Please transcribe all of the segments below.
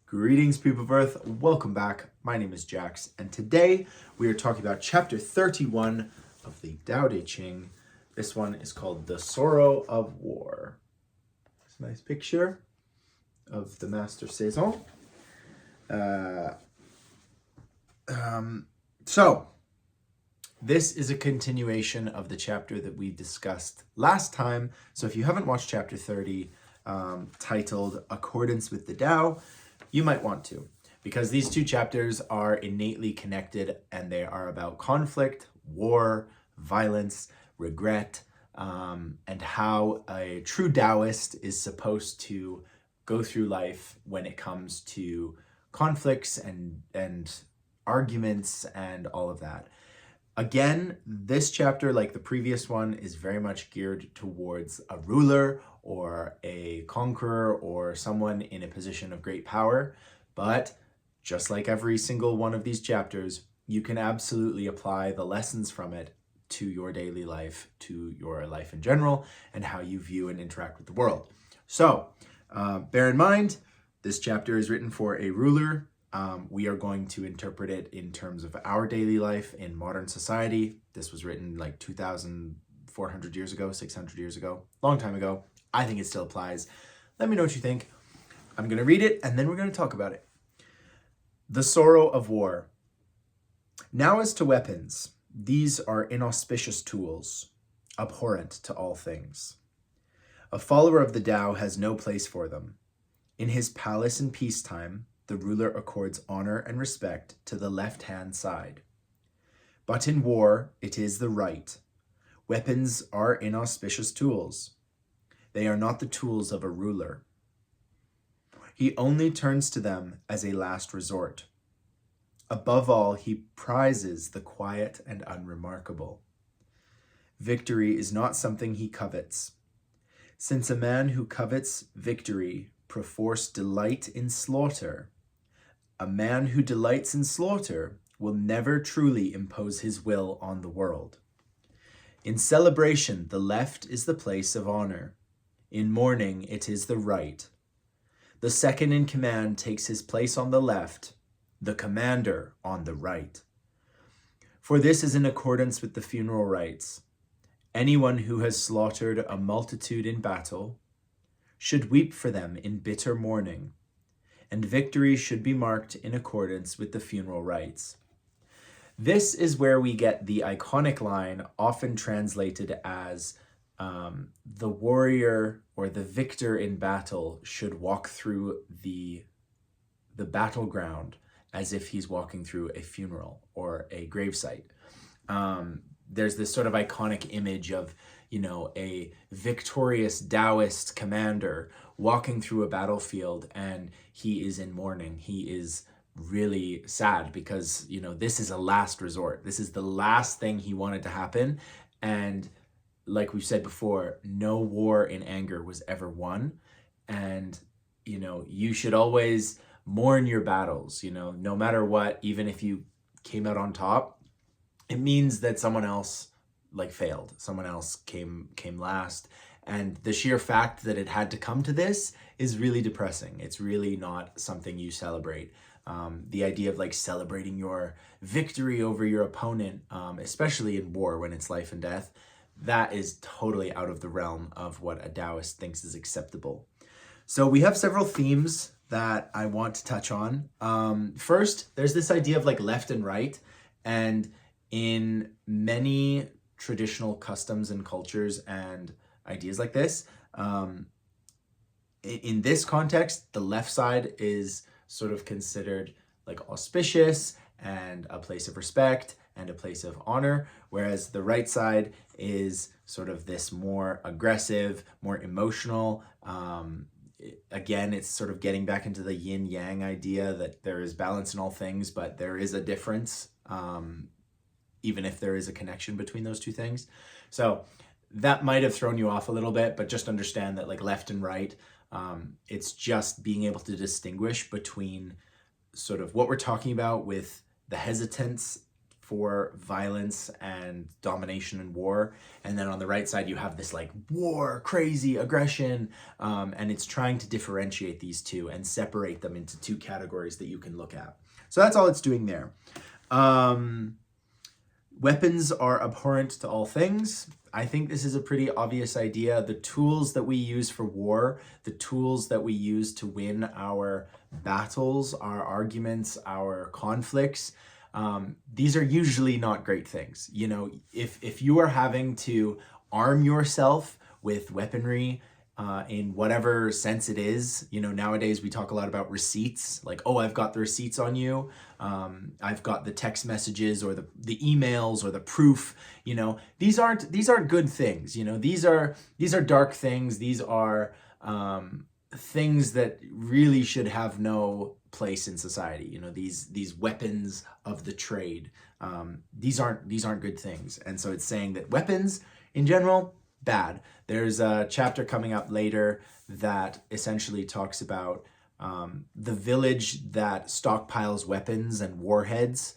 Greetings, people of Earth. Welcome back. My name is Jax, and today we are talking about chapter 31 of the Tao Te Ching. This one is called The Sorrow of War. It's a nice picture of the Master Saison. So, this is a continuation of the chapter that we discussed last time. So if you haven't watched chapter 30, titled Accordance with the Tao, you might want to, because these two chapters are innately connected and they are about conflict, war, violence, regret, and how a true Taoist is supposed to go through life when it comes to conflicts and arguments and all of that. Again, this chapter, like the previous one, is very much geared towards a ruler or a conqueror or someone in a position of great power. But just like every single one of these chapters, you can absolutely apply the lessons from it to your daily life, to your life in general, and how you view and interact with the world. So bear in mind, this chapter is written for a ruler. We are going to interpret it in terms of our daily life in modern society. This was written like 2,400 years ago, 600 years ago, long time ago. I think it still applies. Let me know what you think. I'm going to read it and then we're going to talk about it. The Sorrow of War. Now as to weapons, these are inauspicious tools, abhorrent to all things. A follower of the Tao has no place for them. In his palace in peacetime, the ruler accords honor and respect to the left-hand side. But in war, it is the right. Weapons are inauspicious tools. They are not the tools of a ruler. He only turns to them as a last resort. Above all, he prizes the quiet and unremarkable. Victory is not something he covets. Since a man who covets victory perforce delight in slaughter, a man who delights in slaughter will never truly impose his will on the world. In celebration, the left is the place of honor. In mourning, it is the right. The second in command takes his place on the left, the commander on the right. For this is in accordance with the funeral rites. Anyone who has slaughtered a multitude in battle should weep for them in bitter mourning, and victory should be marked in accordance with the funeral rites. This is where we get the iconic line, often translated as the warrior or the victor in battle should walk through the battleground as if he's walking through a funeral or a gravesite. There's this sort of iconic image of, a victorious Taoist commander walking through a battlefield, and he is in mourning. He is really sad because, this is a last resort. This is the last thing he wanted to happen. And like we've said before, no war in anger was ever won. And, you should always mourn your battles, no matter what. Even if you came out on top, it means that someone else failed. Someone else came last. And the sheer fact that it had to come to this is really depressing. It's really not something you celebrate. The idea of celebrating your victory over your opponent, especially in war when it's life and death, that is totally out of the realm of what a Taoist thinks is acceptable. So we have several themes that I want to touch on. First, there's this idea of left and right. And in many traditional customs and cultures and ideas like this, in this context, the left side is sort of considered auspicious and a place of respect and a place of honor, whereas the right side is sort of this more aggressive, more emotional. Again, it's sort of getting back into the yin-yang idea that there is balance in all things, but there is a difference, even if there is a connection between those two things. So that might have thrown you off a little bit, but just understand that left and right, it's just being able to distinguish between sort of what we're talking about with the hesitance for violence and domination and war. And then on the right side, you have this like war, crazy aggression. And it's trying to differentiate these two and separate them into two categories that you can look at. So that's all it's doing there. Weapons are abhorrent to all things. I think this is a pretty obvious idea. The tools that we use for war, the tools that we use to win our battles, our arguments, our conflicts, these are usually not great things. You know, if you are having to arm yourself with weaponry, in whatever sense it is, you know, nowadays we talk a lot about receipts, like, oh, I've got the receipts on you. I've got the text messages or the emails or the proof, you know, these aren't good things. You know, these are dark things. These are, things that really should have no place in society. You know, these weapons of the trade, these aren't good things. And so it's saying that weapons in general, bad. There's a chapter coming up later that essentially talks about the village that stockpiles weapons and warheads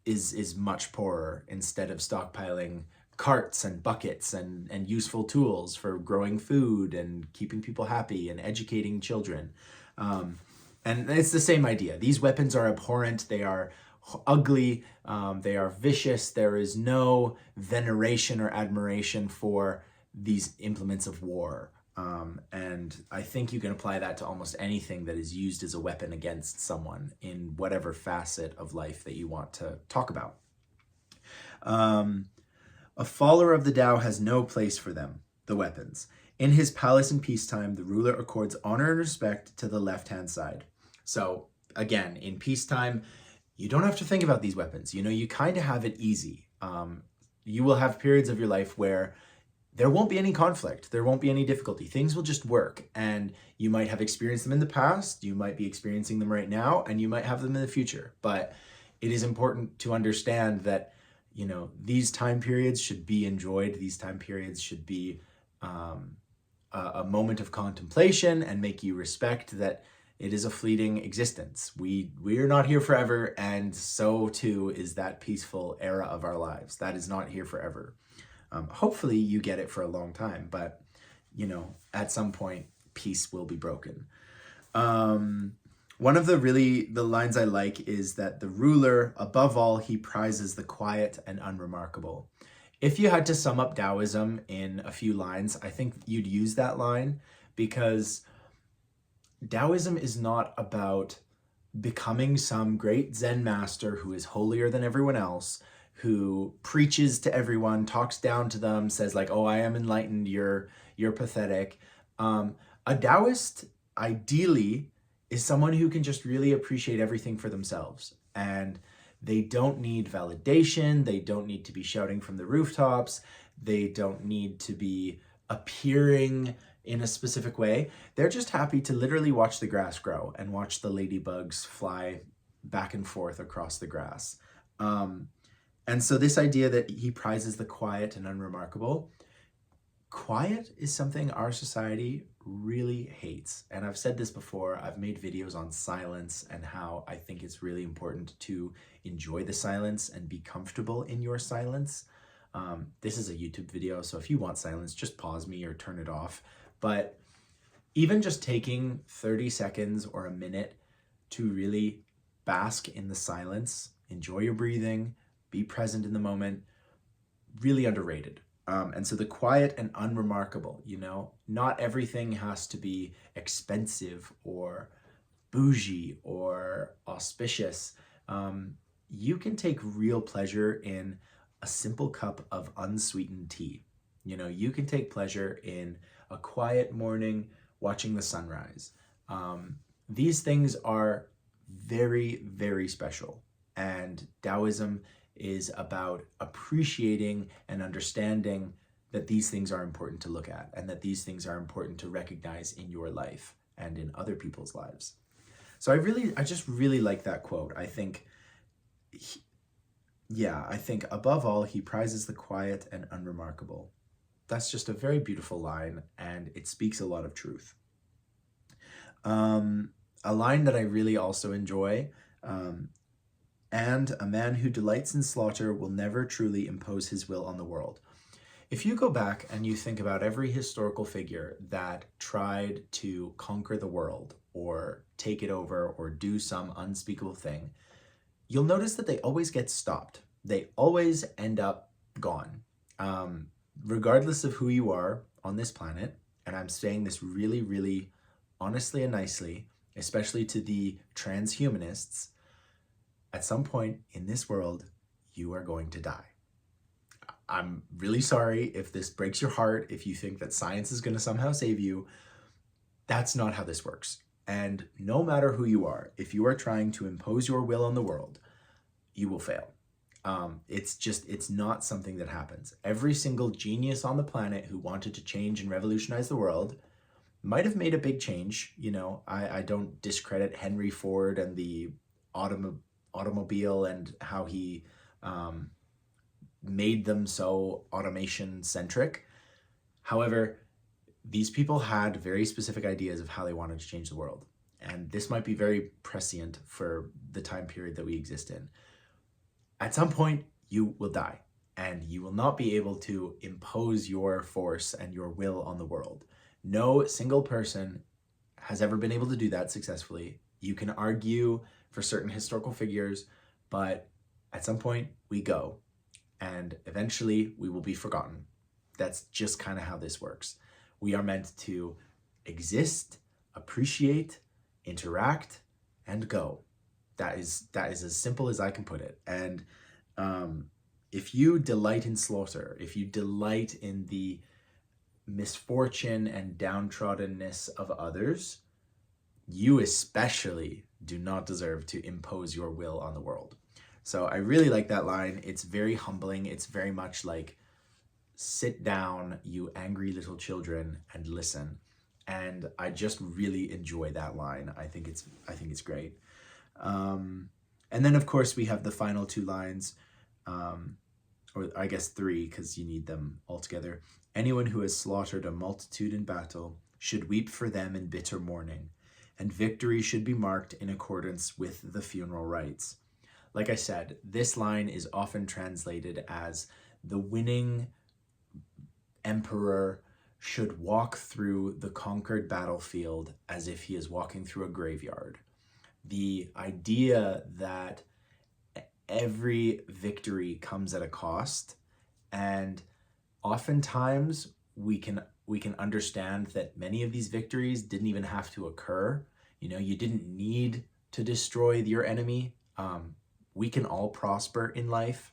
is much poorer, instead of stockpiling carts and buckets and useful tools for growing food and keeping people happy and educating children. And it's the same idea. These weapons are abhorrent. They are ugly. They are vicious. There is no veneration or admiration for these implements of war. And I think you can apply that to almost anything that is used as a weapon against someone in whatever facet of life that you want to talk about. A follower of the Tao has no place for them, the weapons. In his palace in peacetime, the ruler accords honor and respect to the left-hand side. So again, in peacetime, you don't have to think about these weapons. You know, you kind of have it easy. You will have periods of your life where there won't be any conflict. There won't be any difficulty. Things will just work. And you might have experienced them in the past. You might be experiencing them right now, and you might have them in the future. But it is important to understand that, you know, these time periods should be enjoyed. These time periods should be a moment of contemplation and make you respect that it is a fleeting existence. We are not here forever, and so too is that peaceful era of our lives. That is not here forever. Hopefully you get it for a long time, but, you know, at some point, peace will be broken. One of the lines I like is that the ruler, above all, he prizes the quiet and unremarkable. If you had to sum up Taoism in a few lines, I think you'd use that line, because Taoism is not about becoming some great Zen master who is holier than everyone else, who preaches to everyone, talks down to them, says like, oh, I am enlightened, you're pathetic. A Taoist, ideally, is someone who can just really appreciate everything for themselves. And they don't need validation. They don't need to be shouting from the rooftops. They don't need to be appearing in a specific way. They're just happy to literally watch the grass grow and watch the ladybugs fly back and forth across the grass. And so this idea that he prizes the quiet and unremarkable, quiet is something our society really hates. And I've said this before, I've made videos on silence and how I think it's really important to enjoy the silence and be comfortable in your silence. This is a YouTube video, so if you want silence, just pause me or turn it off. But even just taking 30 seconds or a minute to really bask in the silence, enjoy your breathing, be present in the moment, really underrated. And so the quiet and unremarkable, you know, not everything has to be expensive or bougie or auspicious. You can take real pleasure in a simple cup of unsweetened tea. You know, you can take pleasure in a quiet morning watching the sunrise. These things are very, very special. And Taoism is about appreciating and understanding that these things are important to look at, and that these things are important to recognize in your life and in other people's lives. So I just really like that quote. I think, I think above all, he prizes the quiet and unremarkable. That's just a very beautiful line, and it speaks a lot of truth. A line that I really also enjoy, and a man who delights in slaughter will never truly impose his will on the world. If you go back and you think about every historical figure that tried to conquer the world or take it over or do some unspeakable thing, you'll notice that they always get stopped. They always end up gone. Regardless of who you are on this planet, and I'm saying this really, really honestly and nicely, especially to the transhumanists, at some point in this world, you are going to die. I'm really sorry if this breaks your heart, if you think that science is going to somehow save you. That's not how this works. And no matter who you are, if you are trying to impose your will on the world, you will fail. It's not something that happens. Every single genius on the planet who wanted to change and revolutionize the world might have made a big change. You know, I don't discredit Henry Ford and the automobile and how he made them so automation centric. However, these people had very specific ideas of how they wanted to change the world. And this might be very prescient for the time period that we exist in. At some point, you will die, and you will not be able to impose your force and your will on the world. No single person has ever been able to do that successfully. You can argue for certain historical figures, but at some point we go, and eventually we will be forgotten. That's just kind of how this works. We are meant to exist, appreciate, interact, and go. That is as simple as I can put it. And if you delight in slaughter, if you delight in the misfortune and downtroddenness of others, you especially do not deserve to impose your will on the world. So I really like that line. It's very humbling. It's very much like, sit down, you angry little children, and listen. And I just really enjoy that line. I think it's great. And then of course we have the final two lines, or I guess three, because you need them all together. Anyone who has slaughtered a multitude in battle should weep for them in bitter mourning, and victory should be marked in accordance with the funeral rites. Like I said, this line is often translated as the winning emperor should walk through the conquered battlefield as if he is walking through a graveyard. The idea that every victory comes at a cost, and oftentimes we can understand that many of these victories didn't even have to occur. You know, you didn't need to destroy your enemy. We can all prosper in life.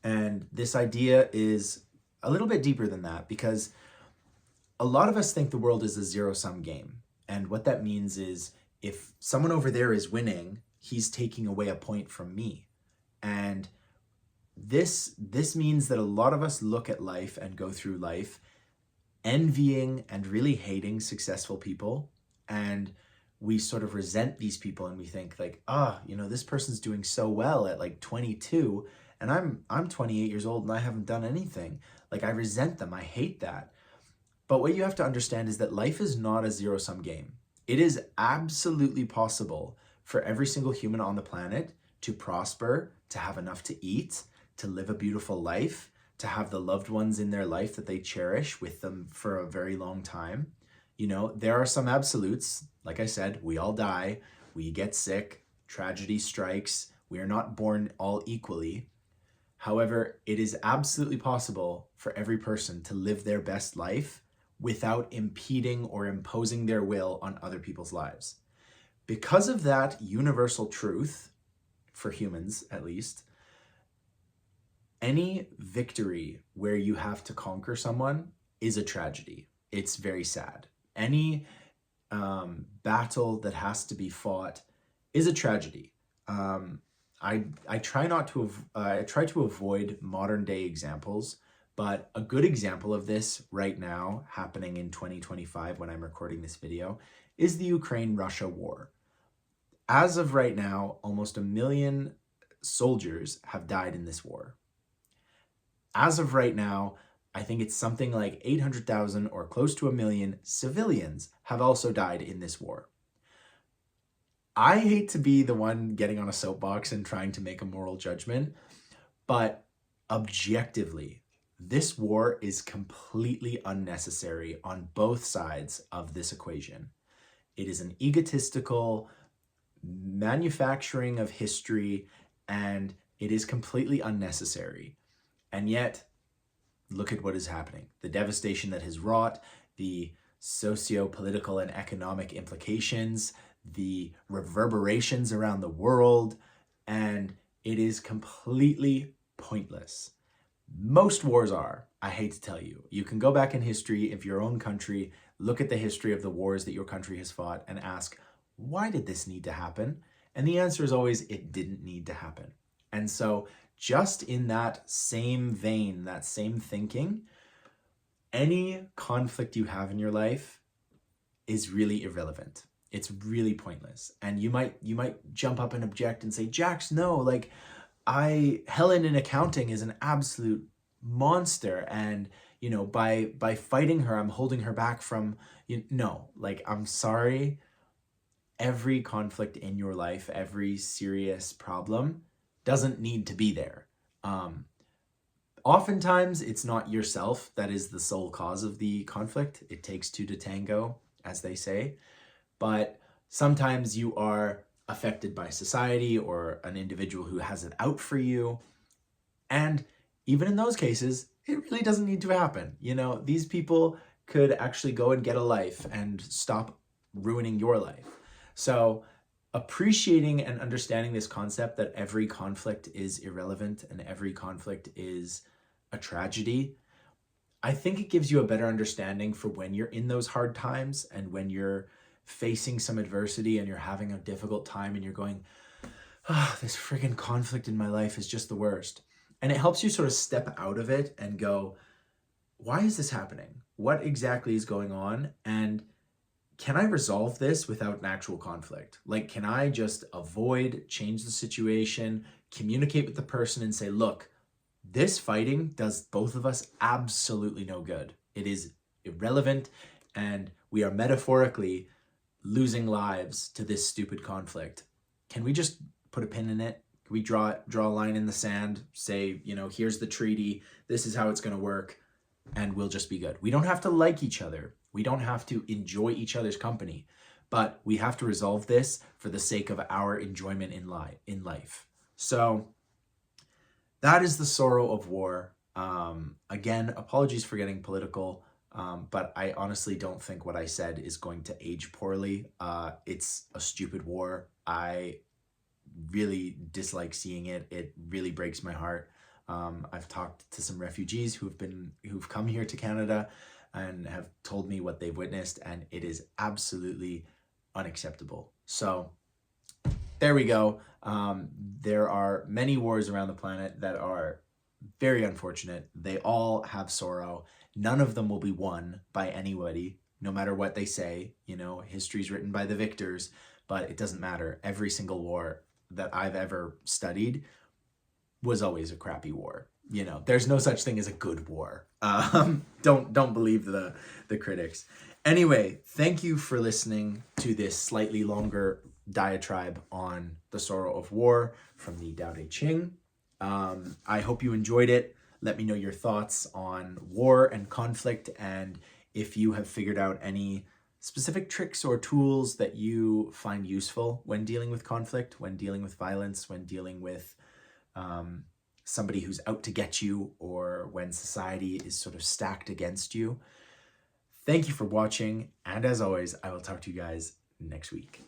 And this idea is a little bit deeper than that, because a lot of us think the world is a zero-sum game. And what that means is, if someone over there is winning, he's taking away a point from me. And this means that a lot of us look at life and go through life envying and really hating successful people. And we sort of resent these people, and we think like, you know, this person's doing so well at like 22, and I'm 28 years old and I haven't done anything. Like, I resent them. I hate that. But what you have to understand is that life is not a zero-sum game. It is absolutely possible for every single human on the planet to prosper, to have enough to eat, to live a beautiful life, to have the loved ones in their life that they cherish with them for a very long time. You know, there are some absolutes. Like I said, we all die, we get sick, tragedy strikes, we are not born all equally. However, it is absolutely possible for every person to live their best life without impeding or imposing their will on other people's lives. Because of that universal truth, for humans at least, any victory where you have to conquer someone is a tragedy. It's very sad. Any battle that has to be fought is a tragedy. I try to avoid modern day examples, but a good example of this right now, happening in 2025 when I'm recording this video, is the Ukraine-Russia war. As of right now, almost 1 million soldiers have died in this war. As of right now, I think it's something like 800,000 or close to 1 million civilians have also died in this war. I hate to be the one getting on a soapbox and trying to make a moral judgment, but objectively, this war is completely unnecessary on both sides of this equation. It is an egotistical manufacturing of history, and it is completely unnecessary. And yet, look at what is happening. The devastation that has wrought, the socio-political and economic implications, the reverberations around the world, and it is completely pointless. Most wars are, I hate to tell you. You can go back in history of your own country, look at the history of the wars that your country has fought, and ask, why did this need to happen? And the answer is always, it didn't need to happen. And so just in that same vein, that same thinking, any conflict you have in your life is really irrelevant. It's really pointless. And you might jump up and object and say, Jax, no, like Helen in accounting is an absolute monster. And, you know, by fighting her, I'm holding her back from, no, like, I'm sorry. Every conflict in your life, every serious problem doesn't need to be there. Oftentimes, it's not yourself that is the sole cause of the conflict. It takes two to tango, as they say. But sometimes you are affected by society or an individual who has it out for you. And even in those cases, it really doesn't need to happen. You know, these people could actually go and get a life and stop ruining your life. So appreciating and understanding this concept that every conflict is irrelevant and every conflict is a tragedy, I think it gives you a better understanding for when you're in those hard times and when you're facing some adversity and you're having a difficult time and you're going, oh, this friggin' conflict in my life is just the worst. And it helps you sort of step out of it and go, why is this happening? What exactly is going on? And can I resolve this without an actual conflict? Like, can I just avoid, change the situation, communicate with the person and say, look, this fighting does both of us absolutely no good. It is irrelevant, and we are metaphorically losing lives to this stupid conflict. Can we just put a pin in it? Can we draw a line in the sand, say, you know, here's the treaty, this is how it's going to work, and we'll just be good. We don't have to like each other. We don't have to enjoy each other's company, but we have to resolve this for the sake of our enjoyment in life. So that is the sorrow of war. Again, apologies for getting political, but I honestly don't think what I said is going to age poorly. It's a stupid war. I really dislike seeing it. It really breaks my heart. I've talked to some refugees who've come here to Canada and have told me what they've witnessed, and it is absolutely unacceptable. So there we go. There are many wars around the planet that are very unfortunate. They all have sorrow. None of them will be won by anybody, no matter what they say. You know, history's written by the victors, but it doesn't matter. Every single war that I've ever studied was always a crappy war. You know, there's no such thing as a good war. Don't believe the critics. Anyway, thank you for listening to this slightly longer diatribe on the sorrow of war from the Dao De Ching. I hope you enjoyed it. Let me know your thoughts on war and conflict, and if you have figured out any specific tricks or tools that you find useful when dealing with conflict, when dealing with violence, when dealing with somebody who's out to get you, or when society is sort of stacked against you. Thank you for watching, and as always, I will talk to you guys next week.